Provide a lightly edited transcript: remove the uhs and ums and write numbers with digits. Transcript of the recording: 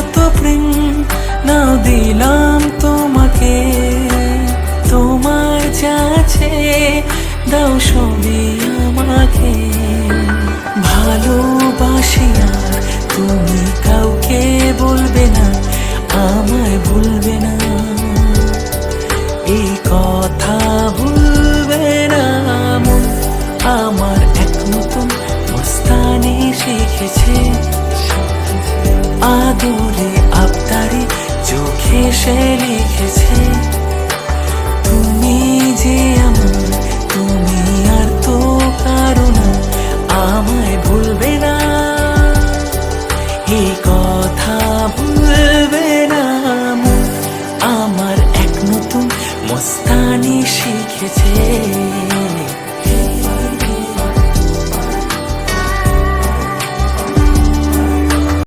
কত প্রেম নাও দিলাম তোমাকে, তোমার যাচ্ছে দাও সবই আমাকে। ভালোবাসি আর তুমি কাউকে বলবে না, আমায় ভুলবে না, এই কথা ভুলবে না মন আমার। এক নতুন মস্তানি শিখেছে, আদরে আবদারে চোখে সে লিখেছে, তুমি যে আমার, তুমি আর তো কারো না, আমায় ভুলবে না, এই কথা ভুলবে না মন আমার। এক নতুন মস্তানি শিখেছে।